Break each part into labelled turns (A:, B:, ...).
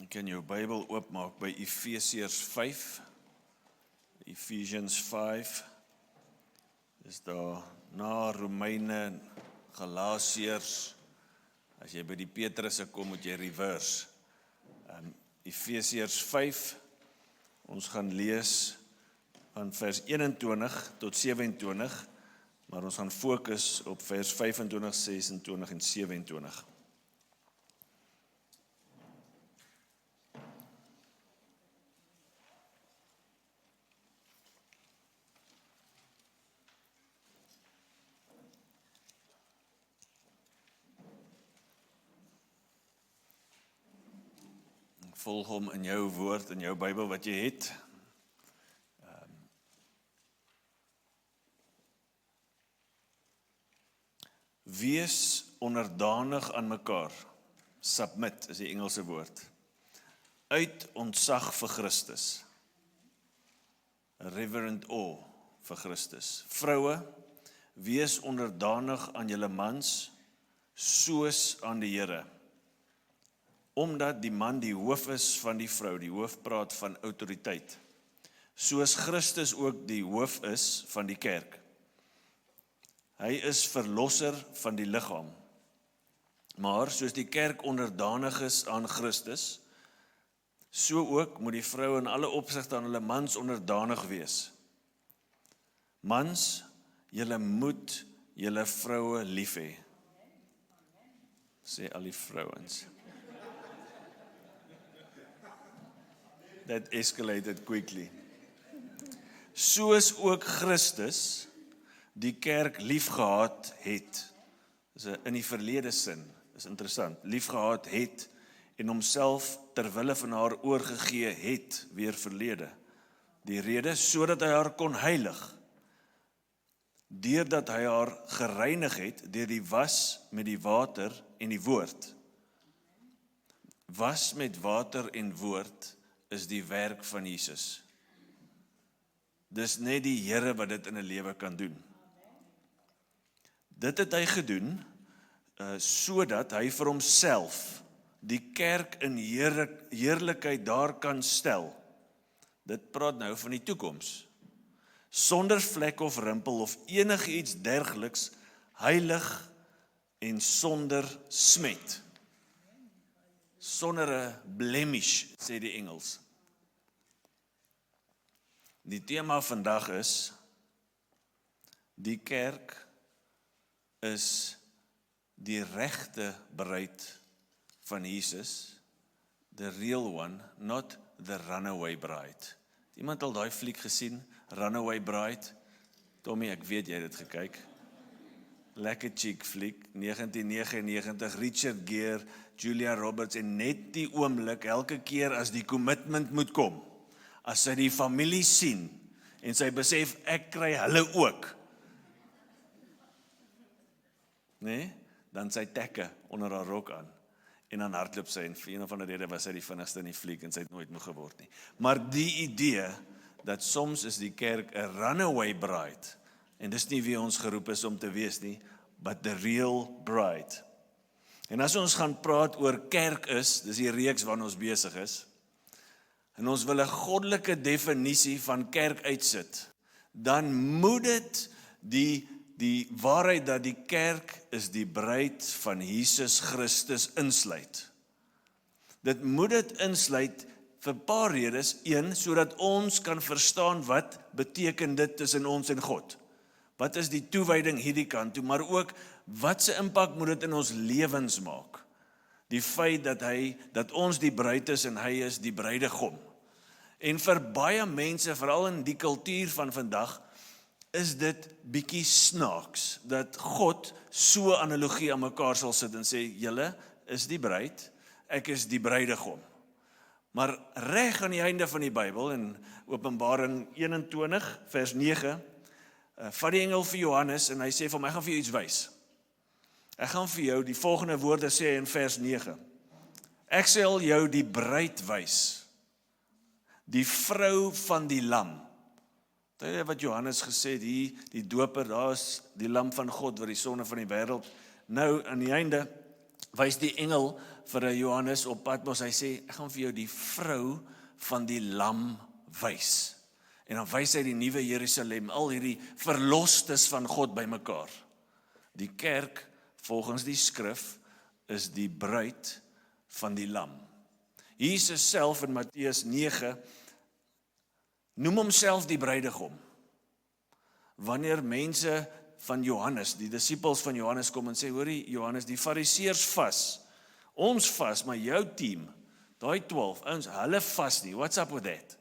A: Jy kan jou Bybel oopmaak by Efesiërs 5. Ephesians 5. Dis daar na Romeine, Galasiërs. As jy by die Petrusse kom, moet jy reverse. Efesiërs 5. Ons gaan lees van vers 21 tot 27, maar ons gaan fokus op vers 25, 26 en 27. Volg hom in jou woord, in jou Bybel wat jy het. Wees onderdanig aan mekaar. Submit is die Engelse woord. Uit ontzag vir Christus. Reverent awe vir Christus. Vroue, wees onderdanig aan julle mans, soos aan die Here. Omdat die man die hoof is van die vrou, die hoof praat van autoriteit. Soos Christus ook die hoof is van die kerk. Hy is verlosser van die liggaam. Maar soos die kerk onderdanig is aan Christus, so ook moet die vrou in alle opsigte aan hulle mans onderdanig wees. Mans, julle moet julle vroue lief hê. Sê al die vrouens. That escalated quickly. Soos ook Christus die kerk liefgehad het. Dis in die verlede sin, is interessant. Liefgehad het en homself ter wille van haar oorgegee het, weer verlede. Die rede, sodat hy haar kon heilig. Deurdat hy haar gereinig het, deur die was met die water en die woord. Was met water en woord is die werk van Jesus. Dis net die Here wat dit in 'n lewe kan doen. Dit het hy gedoen, sodat hy vir homself die kerk in heerlikheid daar kan stel. Dit praat nou van die toekoms. Sonder vlek of rimpel of enigiets dergeliks, heilig en sonder smet. Sonder 'n blemish, sê die Engels. Die tema vandag is, die kerk is die regte bruid van Jesus, the real one, not the runaway bride. Iemand al daai fliek gesien, Runaway Bride? Tommy, ek weet jy het dit gekyk. Lekker chick fliek, 1999, Richard Gere, Julia Roberts, en net die oomblik, elke keer as die commitment moet kom, as sy die familie sien, en sy besef, ek kry hulle ook, nee, dan sy tekke onder haar rok aan, en dan hardloop sy, en vir een of ander rede was sy die vinnigste in die fliek, en sy het nooit moe geword nie. Maar die idee, dat soms is die kerk 'n runaway bride, en dis nie wie ons geroep is om te wees nie, but the real bride. En as ons gaan praat oor kerk is, dis die reeks waarna ons besig is, en ons wil 'n goddelike definisie van kerk uitsit, dan moet dit die waarheid dat die kerk is die bruid van Jesus Christus insluit. Dit moet dit insluit vir 'n paar redes. Een, sodat ons kan verstaan wat beteken dit tussen ons en God. Wat is die toewyding hierdie kant toe, maar ook wat se impak moet dit in ons lewens maak? Die feit dat ons die bruid is en hy is die bruidegom. En vir baie mense, veral in die kultuur van vandag, is dit bietjie snaaks, dat God so analogie aan mekaar sal sit en sê, julle is die bruid, ek is die bruidegom. Maar reg aan die einde van die Bybel, in Openbaring 21, vers 9, vat die engel vir Johannes, en hy sê vir hom, ek gaan vir jou iets wys. Ek gaan vir jou die volgende woorde sê in vers 9. Ek sal jou die bruid wys, die vrou van die lam. Dit wat Johannes gesê het, die doper, daar is die lam van God, wat die sonde van die wêreld. Nou, aan die einde, wys die engel vir Johannes op Patmos, hy sê, ek gaan vir jou die vrou van die lam wys. En dan wys hy die nuwe Jerusalem, al hierdie verlostes van God bymekaar. Die kerk, volgens die skrif, is die bruid van die lam. Jesus self in Matteus 9 noem homself die bruidegom. Wanneer mense van Johannes, die disippels van Johannes kom en sê, hoorie Johannes, die fariseërs vas, ons vas, maar jou team, daai 12 ouens, hulle vas nie, what's up with that?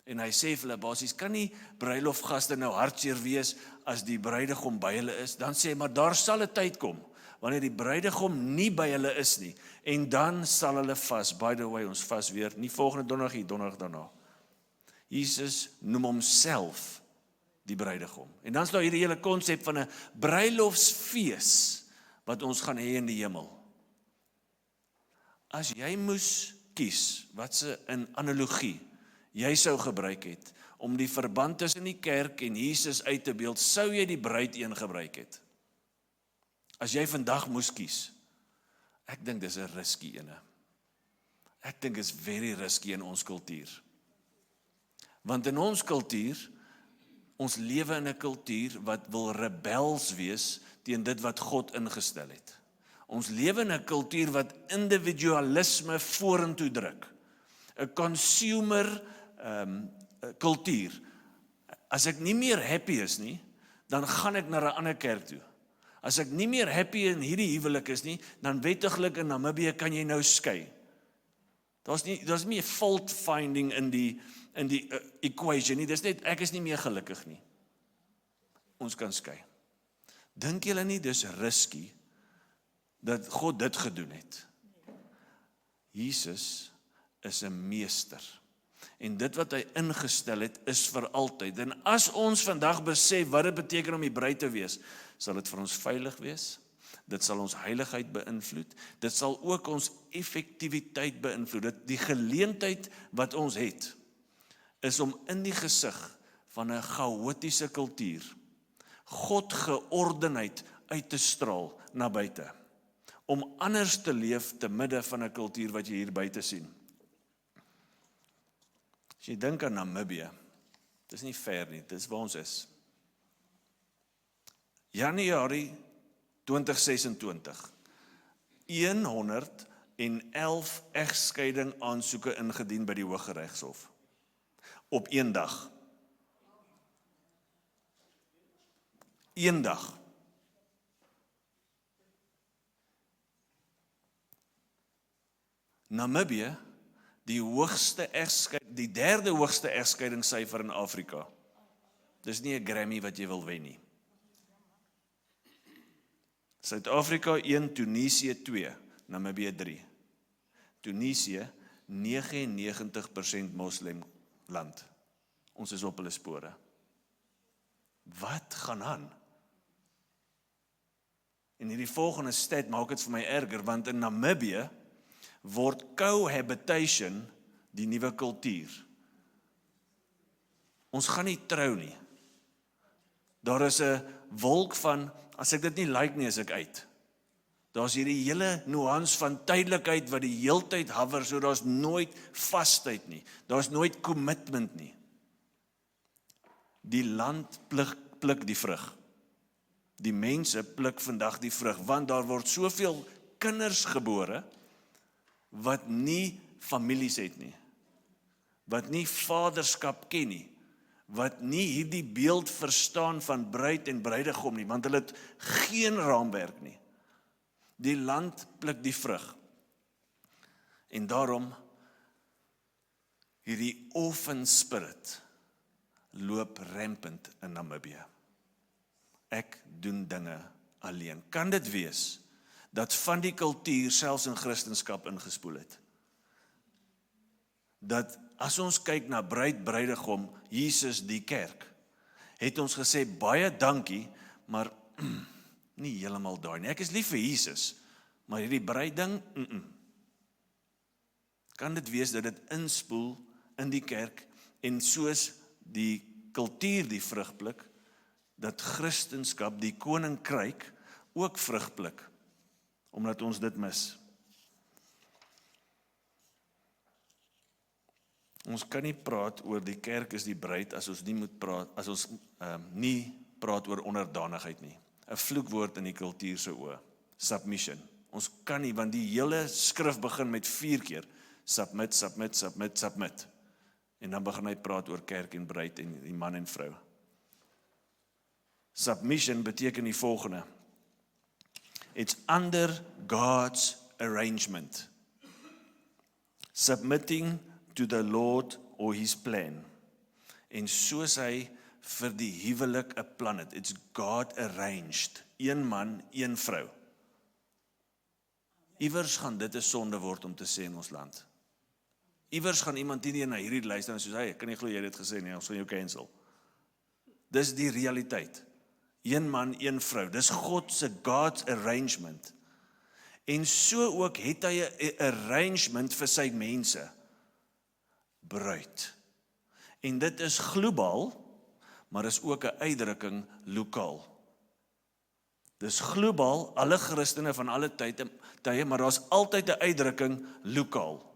A: En hy sê vir hulle basies, kan nie bruilofgaste nou hartseer wees as die bruidegom by hulle is, dan sê hy, maar daar sal 'n tyd kom, wanneer die bruidegom nie by hulle is nie, en dan sal hulle vas, by the way, ons vas weer, nie volgende donderdag, die donderdag daarna. Jesus noem homself die bruidegom. En dan is daar hierdie hele konsep van 'n bruilofsfees wat ons gaan hê in die hemel. As jy moes kies, wat se 'n analogie jy sou gebruik het om die verband tussen die kerk en Jesus uit te beeld, sou jy die bruid een gebruik het? As jy vandag moes kies, ek dink dis 'n risky ene. Ek dink is very risky in ons kultuur. Want in ons kultuur, ons lewe in 'n kultuur wat wil rebels wees teen dit wat God ingestel het. Ons lewe in 'n kultuur wat individualisme vorentoe druk. 'n Consumer kultuur. As ek nie meer happy is nie, dan gaan ek na 'n ander kerk toe. As ek nie meer happy in hierdie huwelik is nie, dan wettiglik in Namibië kan jy nou skei. Daar's nie 'n fault finding in die equation nie. Dis net ek is nie meer gelukkig nie. Ons kan skei. Dink julle nie dis risky dat God dit gedoen het? Jesus is 'n meester. En dit wat hy ingestel het, is vir altyd. En as ons vandag besef wat dit beteken om die bruid te wees, sal dit vir ons veilig wees. Dit sal ons heiligheid beïnvloed. Dit sal ook ons effektiwiteit beïnvloed. Die geleentheid wat ons het, is om in die gesig van 'n chaotiese kultuur, God geordenheid uit te straal na buite. Om anders te leef te midde van 'n kultuur wat jy hier buite sien. As jy dink aan Namibië, dis nie ver nie, dis waar ons is. Januarie 2026, 111 egskeiding aansoeke ingedien by die Hooggeregshof. Op een dag. Een dag. Namibië, die derde hoogste egskeidingssyfer in Afrika. Dis nie 'n Grammy wat jy wil wen nie. Suid-Afrika 1, Tunesië 2, Namibië 3. Tunesië 99% moslim land. Ons is op hulle spore. Wat gaan aan? En hierdie volgende stat maak dit vir my erger, want in Namibië word cohabitation die nuwe kultuur. Ons gaan nie trou nie. Daar is 'n wolk van, as ek dit nie like nie, is ek uit. Daar's hierdie hele nuance van tydelikheid wat die heeltyd hover, so daar's nooit vastheid nie. Daar's nooit commitment nie. Die land pluk die vrug. Die mense pluk vandag die vrug, want daar word soveel kinders gebore wat nie families het nie, wat nie vaderskap ken nie, wat nie hierdie beeld verstaan van bruid en bruidegom nie, want hulle het geen raamwerk nie. Die land pluk die vrug. En daarom hierdie orphan spirit loop rampant in Namibië. Ek doen dinge alleen. Kan dit wees dat van die kultuur selfs in Christendom ingespoel het? Dat as ons kyk na bruidegom, Jesus die kerk, het ons gesê baie dankie, maar nie heeltemal daai nie. Ek is lief vir Jesus, maar hierdie bruidding, Kan dit wees dat dit inspoel in die kerk en soos die kultuur die vrug pluk, dat Christendom, die koninkryk, ook vrug pluk. omdat ons dit mis. Ons kan nie praat oor die kerk is die bruid as ons nie moet praat, as ons nie praat oor onderdanigheid nie. 'n Vloekwoord in die kultuur se oë. Submission. Ons kan nie, want die hele skrif begin met 4 keer. Submit, submit, submit, submit. En dan begin hy praat oor kerk en bruid en die man en vrou. Submission beteken die volgende. It's under God's arrangement. Submitting to the Lord or His plan. En soos hy vir die huwelik 'n plan het. It's God arranged. Een man, een vrou. Iewers gaan dit 'n sonde word om te sê in ons land. Iewers gaan iemand hier na hierdie luister en soos, hey, ek kan nie glo jy het dit gesê nie, ons gaan jou cancel. Dis die realiteit. Een man, een vrou. Dis God se God's arrangement. En so ook het hy 'n arrangement vir sy mense. Bruid. En dit is globaal, maar is ook 'n uitdrukking lokaal. Dis globaal, alle Christene van alle tye, maar daar's altyd 'n uitdrukking lokaal.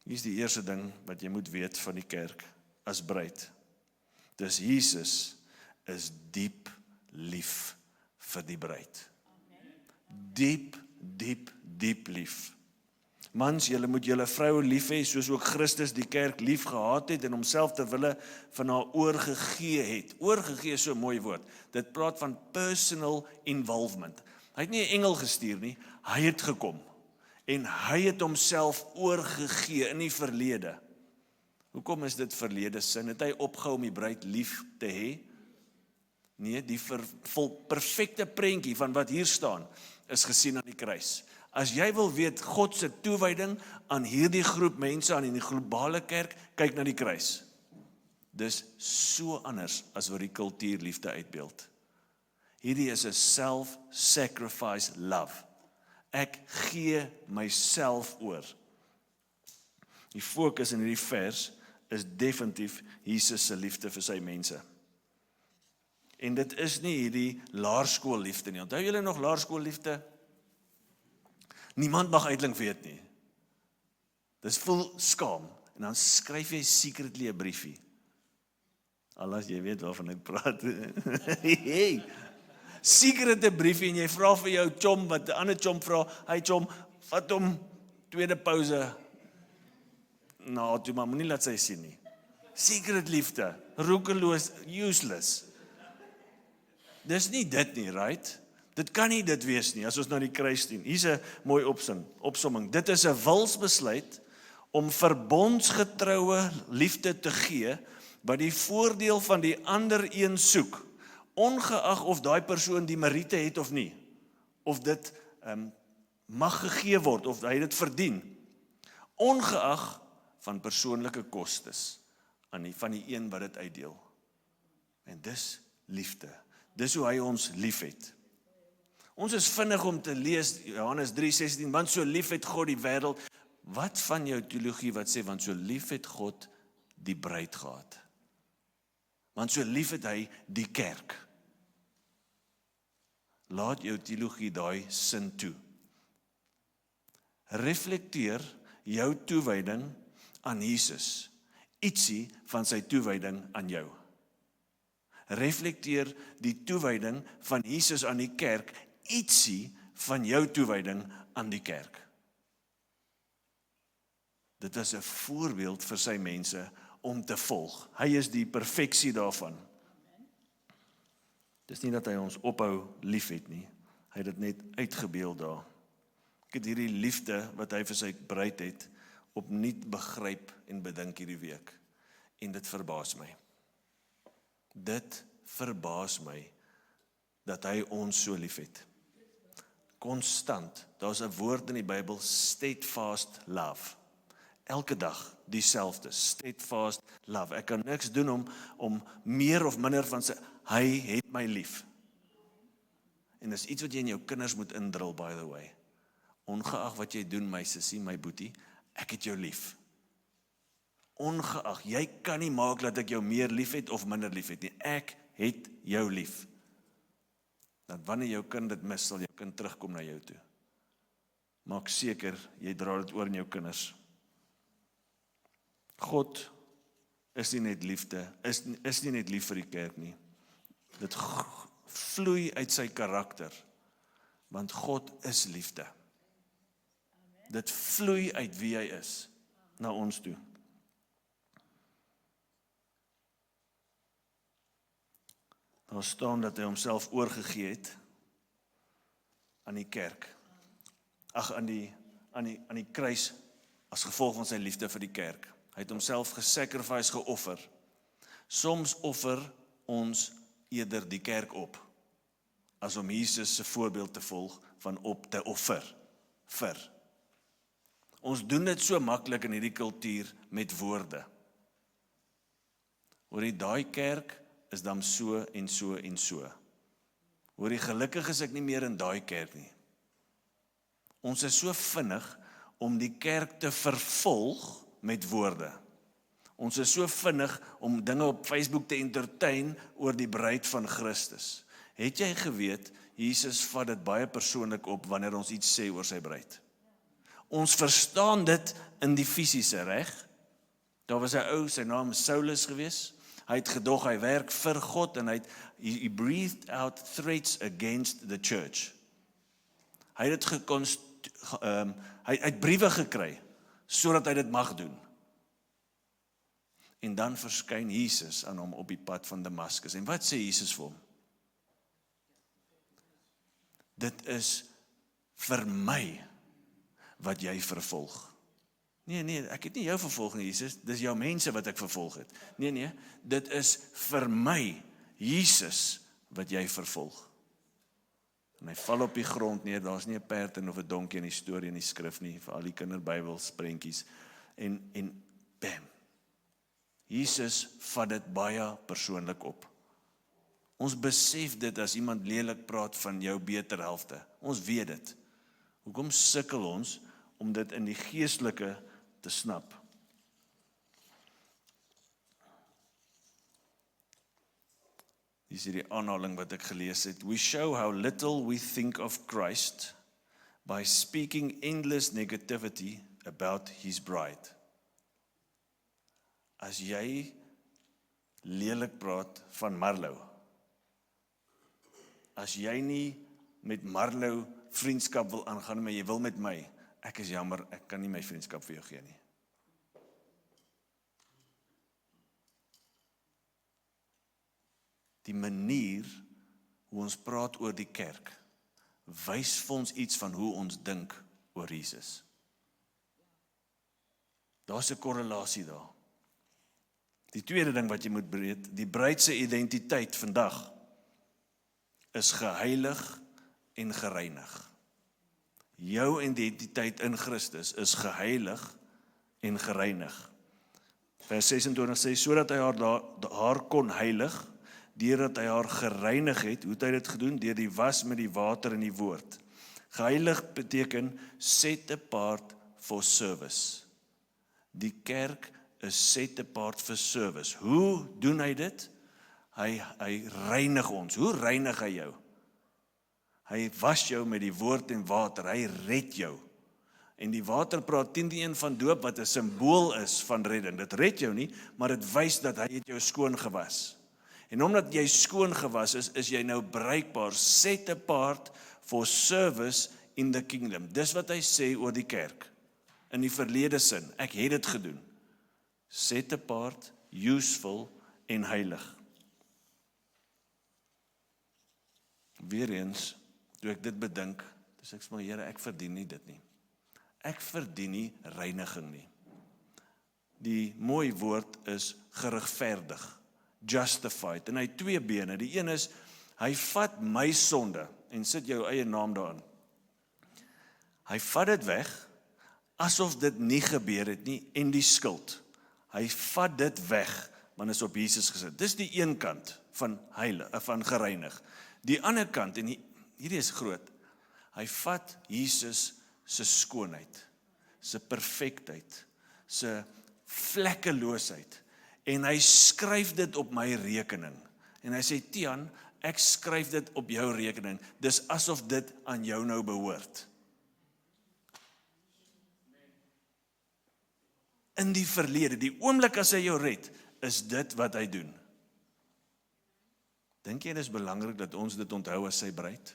A: Hier is die eerste ding wat jy moet weet van die kerk as bruid. Dis Jesus is diep lief vir die bruid. Diep, diep, diep lief. Mans, julle moet julle vroue lief hê, soos ook Christus die kerk lief gehad het en homself ter wille van haar oorgegee het. Oorgegee is so 'n mooi woord. Dit praat van personal involvement. Hy het nie 'n engel gestuur nie, hy het gekom. En hy het homself oorgegee in die verlede. Hoekom is dit verlede sin? Het hy opgehou om die bruid lief te hê? Nee, die perfekte prentjie van wat hier staan, is gesien aan die kruis. As jy wil weet God se toewyding aan hierdie groep mense, aan die globale kerk, kyk na die kruis. Dis so anders as wat die kultuur liefde uitbeeld. Hierdie is 'n self-sacrifice love. Ek gee myself oor. Die fokus in hierdie vers is definitief Jesus se liefde vir sy mense. En dit is nie hierdie laerskoolliefde nie. Onthou julle nog laerskoolliefde? Niemand mag eintlik weet nie. Dis vol skaam. En dan skryf jy secretly 'n briefie. Alas jy weet waarvan ek praat. Hey. Secrete briefie en jy vra vir jou chom, wat 'n ander chom vra, hy chom, vat hom tweede pouse. Nou, jy maar moenie laat sy sien nie. Secret liefde, roekeloos, useless. Dis nie dit nie, right? Dit kan nie dit wees nie, as ons na die kruis sien. Hier's 'n mooi opsomming. Dit is 'n wilsbesluit om verbondsgetroue liefde te gee, wat die voordeel van die ander een soek, ongeag of daai persoon die meriete het of nie, of dit mag gegee word, of hy dit verdien, ongeag van persoonlike kostes, van die een wat dit uitdeel. En dis liefde. Dis hoe hy ons lief het. Ons is vinnig om te lees, Johannes 3:16, want so lief het God die wêreld. Wat van jou teologie wat sê, want so lief het God die bruid gehad? Want so lief het hy die kerk. Laat jou teologie daai sin toe. Reflekteer jou toewyding aan Jesus, ietsie van sy toewyding aan jou. Reflekteer die toewyding van Jesus aan die kerk, ietsie van jou toewyding aan die kerk. Dit is 'n voorbeeld vir sy mense om te volg. Hy is die perfeksie daarvan. Dis nie dat hy ons ophou lief het nie. Hy het dit net uitgebeeld daar. Ek het hierdie liefde wat hy vir sy bruid het, opnuut begryp en bedink hierdie week. En dit verbaas my. Dit verbaas my dat hy ons so lief het. Konstant. Daar's 'n woord in die Bybel, steadfast love. Elke dag dieselfde, steadfast love. Ek kan niks doen om meer of minder van sy, hy het my lief. En dis iets wat jy in jou kinders moet indrul, by the way. Ongeag wat jy doen, my sussie, my boetie, ek het jou lief. Ongeag, jy kan nie maak dat ek jou meer lief het of minder lief het nie. Ek het jou lief. dat wanneer jou kind dit mis, sal jou kind terugkom na jou toe. Maak seker, jy dra dit oor in jou kinders. God is nie net liefde, is nie net lief vir die kerk nie. Dit vloei uit sy karakter, want God is liefde. Dit vloei uit wie hy is, na ons toe. Daar staan dat hy homself oorgegee het aan die kerk. Aan die kruis as gevolg van sy liefde vir die kerk. Hy het homself gesacrifice, geoffer. Soms offer ons eerder die kerk op, as om Jesus se voorbeeld te volg van op te offer vir. Ons doen dit so maklik in hierdie kultuur met woorde. Hoor jy, daai kerk is dan so en so en so. Hoor jy, gelukkig is ek nie meer in daai kerk nie. Ons is so vinnig om die kerk te vervolg met woorde. Ons is so vinnig om dinge op Facebook te entertain oor die bruid van Christus. Het jy geweet, Jesus vat dit baie persoonlik op wanneer ons iets sê oor sy bruid. Ons verstaan dit in die fisiese, reg? Daar was 'n ou, sy naam is Saulus gewees. Hy het gedog, hy werk vir God en he breathed out threats against the church. Hy het hy het briewe gekry, sodat hy dit mag doen. En dan verskyn Jesus aan hom op die pad van Damaskus. En wat sê Jesus vir hom? Dit is vir my wat jy vervolg. Nee, ek het nie jou vervolg nie, Jesus. Dis jou mense wat ek vervolg het. Nee, dit is vir my, Jesus, wat jy vervolg. En hy val op die grond neer, daar's nie 'n perd en of 'n donkie in die storie in die skrif nie, vir al die kinderbybels, prentjies. En bam. Jesus vat dit baie persoonlik op. Ons besef dit as iemand lelik praat van jou beter helfte. Ons weet dit. Hoekom sukkel ons om dit in die geestelike te snap? Hier is die aanhaling wat ek gelees het. We show how little we think of Christ by speaking endless negativity about his bride. As jy lelik praat van Marlou, as jy nie met Marlou vriendskap wil aangaan, maar jy wil met my, ek is jammer, ek kan nie my vriendskap vir jou gee nie. Die manier hoe ons praat oor die kerk, wys vir ons iets van hoe ons dink oor Jesus. Daar's 'n korrelasie daar. Die tweede ding wat jy moet weet, die bruid se identiteit vandag is geheilig en gereinig. Jou identiteit in Christus is geheilig en gereinig. Vers 26 sê, sodat hy haar kon heilig, deurdat hy haar gereinig het. Hoe het hy dit gedoen? Deur die was met die water en die woord. Geheilig beteken set apart for service. Die kerk is set apart for service. Hoe doen hy dit? Hy reinig ons. Hoe reinig hy jou? Hy was jou met die woord en water. Hy red jou. En die water praat 10:1 van doop, wat 'n simbool is van redding. Dit red jou nie, maar dit wys dat hy het jou skoon gewas. En omdat jy skoon gewas is jy nou bruikbaar, set apart for service in the kingdom. Dis wat hy sê oor die kerk. In die verlede sin, ek het dit gedoen. Set apart, useful en heilig. Weereens, toe ek dit bedink, dis ek sê, Here, ek verdien nie dit nie. Ek verdien nie reiniging nie. Die mooi woord is geregverdig. Justified, en hy het 2 bene. Die een is, hy vat my sonde, en sit jou eie naam daarin. Hy vat dit weg, asof dit nie gebeur het nie, en die skuld. Hy vat dit weg, want is op Jesus gesit. Dis die een kant van gereinig. Die ander kant, en hierdie is groot, hy vat Jesus se skoonheid, se perfektheid, se vlekkeloosheid, en hy skryf dit op my rekening. En hy sê, Tian, ek skryf dit op jou rekening. Dis asof dit aan jou nou behoort. In die verlede, die oomblik as hy jou red, is dit wat hy doen. Dink jy dit is belangrik dat ons dit onthou as sy bruid?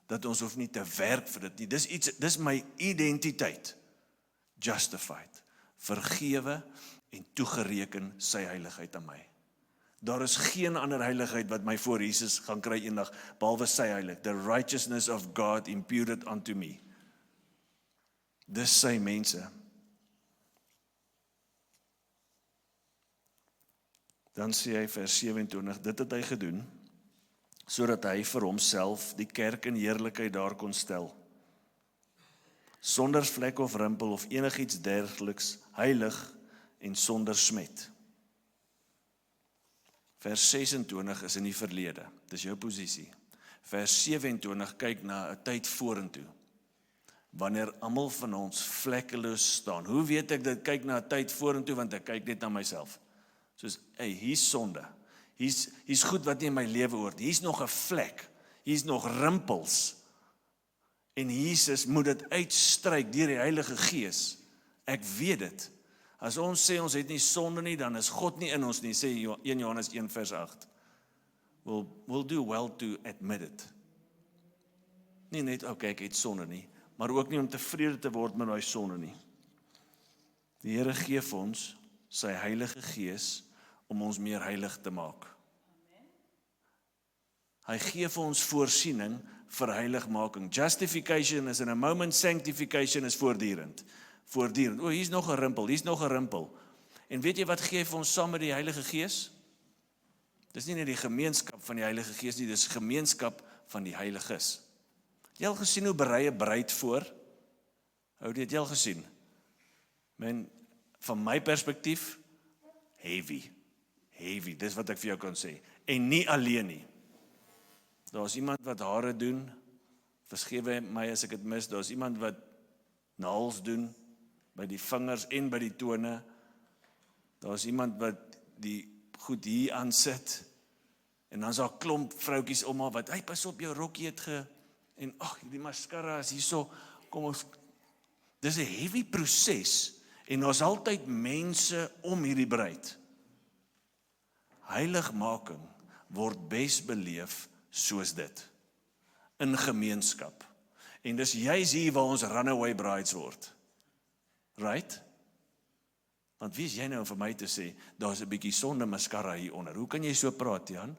A: Dat ons hoef nie te werk vir dit nie. Dis my identiteit. Justified, vergewe en toegereken sy heiligheid aan my. Daar is geen ander heiligheid wat my voor Jesus gaan kry eendag, behalwe sy heilig. The righteousness of God imputed unto me. Dis sy mense. Dan sê hy vers 27, dit het hy gedoen, sodat hy vir homself die kerk in heerlikheid daar kon stel. Sonder vlek of rimpel of enigiets dergeliks, heilig en sonder smet. Vers 26 is in die verlede, dis jou posisie. Vers 27 kyk na 'n tyd vorentoe, wanneer almal van ons vlekkeloos staan. Hoe weet ek dit kyk na 'n tyd vorentoe, want ek kyk net na myself. Soos, hey, hier's sonde. Hier's goed wat nie in my lewe hoort. Hier's nog 'n vlek. Hier's nog rimpels. En Jesus moet dit uitstryk deur die Heilige Gees. Ek weet dit. As ons sê ons het nie sonde nie, dan is God nie in ons nie, sê 1 Johannes 1 vers 8. We'll do well to admit it. Nie net, okay, ek het sonde nie, maar ook nie om tevrede te word met daai sonde nie. Die Here gee vir ons sy Heilige Gees om ons meer heilig te maak. Hy gee vir ons voorsiening vir heiligmaking. Justification is in a moment, sanctification is voortdurend. Voortdurend. Hier's nog 'n rimpel, hier's nog 'n rimpel. En weet jy wat gee vir ons saam met die Heilige Gees? Dis nie net die gemeenskap van die Heilige Gees nie, dis gemeenskap van die heiliges. Het jy al gesien hoe berei 'n bruid voor? Hoe het jy al gesien? Van my perspektief, heavy, dis wat ek vir jou kan sê. En nie alleen nie. Daar's iemand wat hare doen, vergewe my as ek dit mis, daar's iemand wat naels doen, by die vingers en by die tone, daar's iemand wat die goed hier aansit, en dan is daar 'n klomp vroutjies om haar wat, pas op jou rokkie het en die mascara is hierso, kom ons, dis 'n heavy proses, en daar's altyd mense om hierdie bruid. Heiligmaking word bes beleef soos dit, in gemeenskap. En dis juis hier waar ons runaway brides word. Right? Want wie is jy nou vir my te sê, daar's 'n bietjie sonde mascara hier onder. Hoe kan jy so praat, Jan?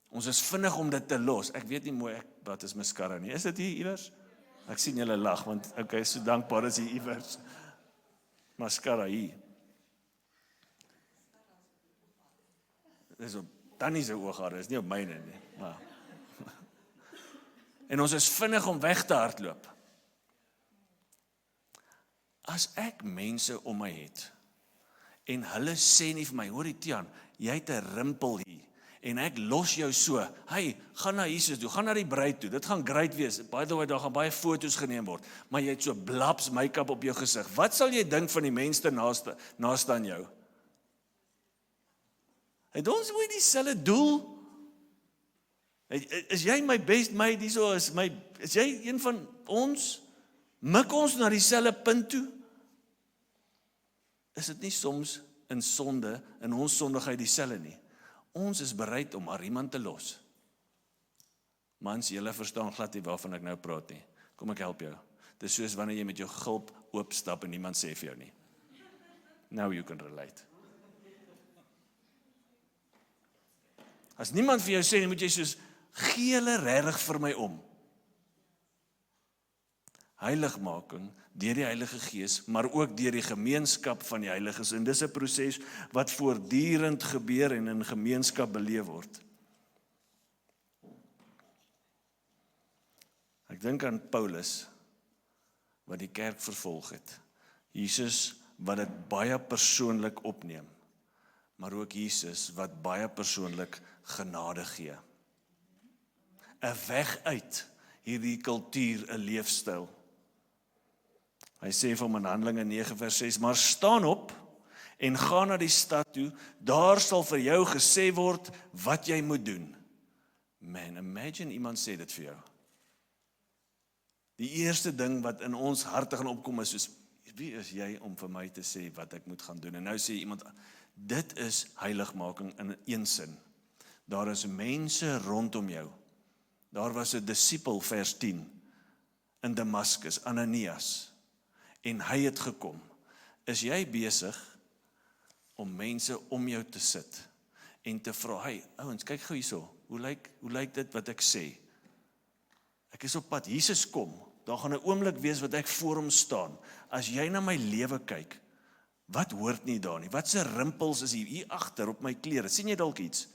A: Ons is vinnig om dit te los. Ek weet nie mooi, wat is mascara nie. Is dit hier iewers? Ek sien julle lag, want okay, so dankbaar is hier iewers. Mascara hier. Dis op Tannie se ooghare, is nie op myne nie. Maar. En ons is vinnig om weg te hardloop. As ek mense om my het, en hulle sê nie vir my, hoorie Tiaan, jy het 'n rimpel hier, en ek los jou so, gaan na Jesus toe, gaan na die bruid toe, dit gaan great wees, by the way, daar gaan baie foto's geneem word, maar jy het so blaps make-up op jou gesig, wat sal jy dink van die mense naaste aan jou? Het ons ooit dieselfde doel? Is jy my best mate hierso, is jy een van ons? Mik ons na dieselfde punt toe? Is dit nie soms in sonde, in ons sondigheid dieselfde nie? Ons is bereid om maar iemand te los. Mans, julle verstaan glad nie waarvan ek nou praat nie. Kom ek help jou. Dis soos wanneer jy met jou gulp oopstap en niemand sê vir jou nie. Now you can relate. As niemand vir jou sê, dan moet jy soos, gee hulle regtig vir my om. Heiligmaking deur die Heilige Gees, maar ook deur die gemeenskap van die heiliges. En dis 'n proses wat voortdurend gebeur en in gemeenskap beleef word. Ek dink aan Paulus, wat die kerk vervolg het. Jesus wat dit baie persoonlik opneem, maar ook Jesus wat baie persoonlik genade gee. 'n weg uit hierdie kultuur, 'n leefstyl. Hy sê vir hom in Handelinge 9 vers 6, maar staan op en gaan na die stad toe, daar sal vir jou gesê word wat jy moet doen. Man, imagine iemand sê dit vir jou. Die eerste ding wat in ons harte gaan opkom is soos, wie is jy om vir my te sê wat ek moet gaan doen? En nou sê iemand, dit is heiligmaking in een sin. Daar is mense rondom jou. Daar was 'n disipel, vers 10, in Damaskus, Ananias, en hy het gekom. Is jy besig om mense om jou te sit en te vra, hey, ouens, kyk gou hierso, hoe lyk dit wat ek sê? Ek is op pad, Jesus kom, daar gaan 'n oomblik wees wat ek voor hom staan. As jy na my lewe kyk, wat hoort nie daar nie? Wat se rimpels is hier agter op my klere? Sien jy dalk iets?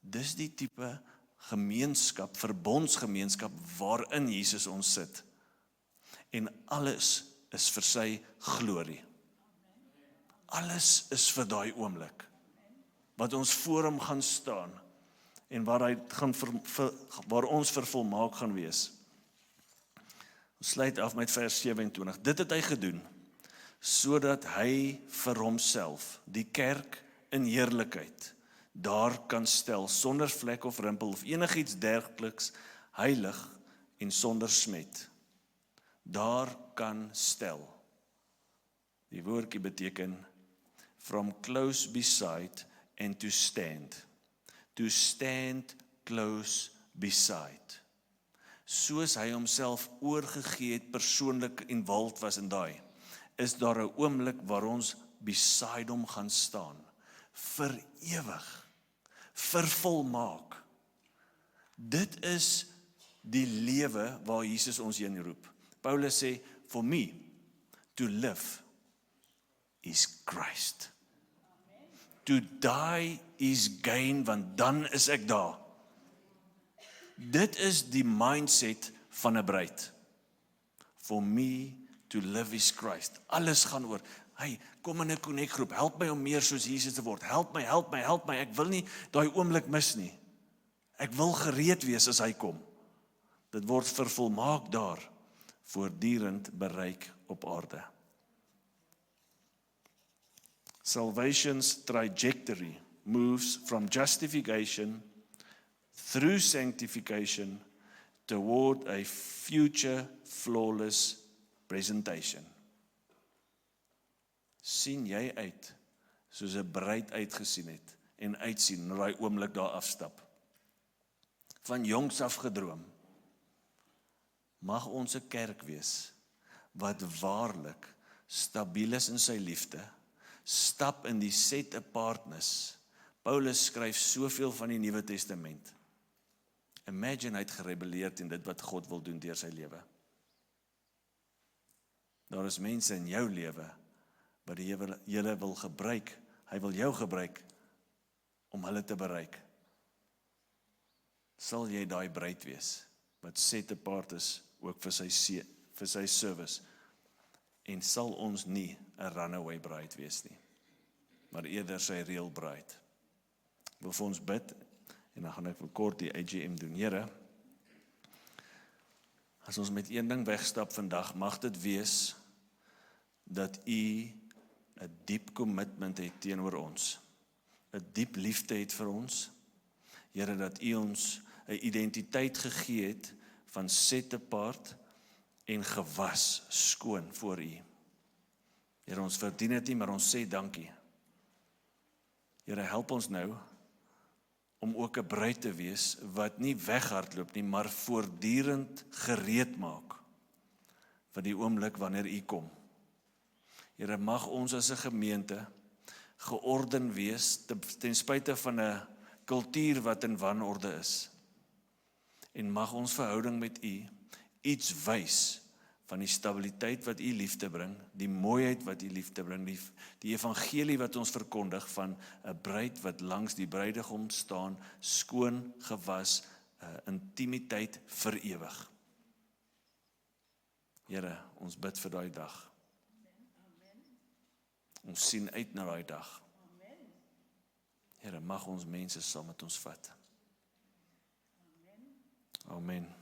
A: Dis die tipe gemeenskap, verbondsgemeenskap waarin Jesus ons sit. En alles is vir sy glorie. Alles is vir daai oomblik. Wat ons voor hom gaan staan en waar ons vervolmaak gaan wees. Ons sluit af met vers 27. Dit het hy gedoen, sodat hy vir homself, die kerk in heerlikheid, daar kan stel, sonder vlek of rimpel of enigiets dergeliks, heilig en sonder smet. Daar kan stel. Die woordjie beteken from close beside and to stand. To stand close beside. Soos hy homself oorgegee het, persoonlik involved was in daai, is daar 'n oomblik waar ons beside hom gaan staan. Vir ewig. Vervolmaak. Dit is die lewe waar Jesus ons heen roep. Paulus sê, for me, to live is Christ. To die is gain, want dan is ek daar. Dit is die mindset van 'n bruid. For me, to live is Christ. Alles gaan oor, hey, kom in 'n connect groep, help my om meer soos Jesus te word. Help my. Ek wil nie daai oomblik mis nie. Ek wil gereed wees as hy kom. Dit word vervolmaak daar, voortdurend bereik op aarde. Salvation's trajectory moves from justification through sanctification toward a future flawless presentation. Sien jy uit soos 'n bruid uitgesien het en uitsien na daai oomblik daar afstap? Van jongs af gedroom. Mag ons 'n kerk wees wat waarlik stabiel is in sy liefde, stap in die set apartness. Paulus skryf soveel van die Nuwe Testament. Imagine hy het gerebelleer teen dit wat God wil doen deur sy lewe. Daar is mense in jou lewe wat die Here wil gebruik. Hy wil jou gebruik om hulle te bereik. Sal jy daai bruid wees wat set apart is ook vir sy service, en sal ons nie 'n runaway bride wees nie, maar eerder sy real bride. Ek wil vir ons bid, en dan gaan ek vir kort die AGM doen. Here, as ons met een ding wegstap vandag, mag dit wees dat U 'n diep commitment het teenoor ons, 'n diep liefde het vir ons. Here, dat U ons 'n identiteit gegee het van set apart en gewas, skoon voor U. Here, ons verdien dit nie, maar ons sê dankie. Here, help ons nou om ook 'n bruid te wees wat nie weghardloop nie, maar voortdurend gereed maak vir die oomblik wanneer U kom. Here, mag ons as 'n gemeente georden wees ten spyte van 'n kultuur wat in wanorde is. En mag ons verhouding met U iets wys van die stabiliteit wat U liefde bring, die mooiheid wat U liefde bring, die evangelie wat ons verkondig van 'n bruid wat langs die bruidegom staan, skoon, gewas, intimiteit vir ewig. Here, ons bid vir daai dag. Ons sien uit na daai dag. Here, mag ons mense saam met ons vat. Amen.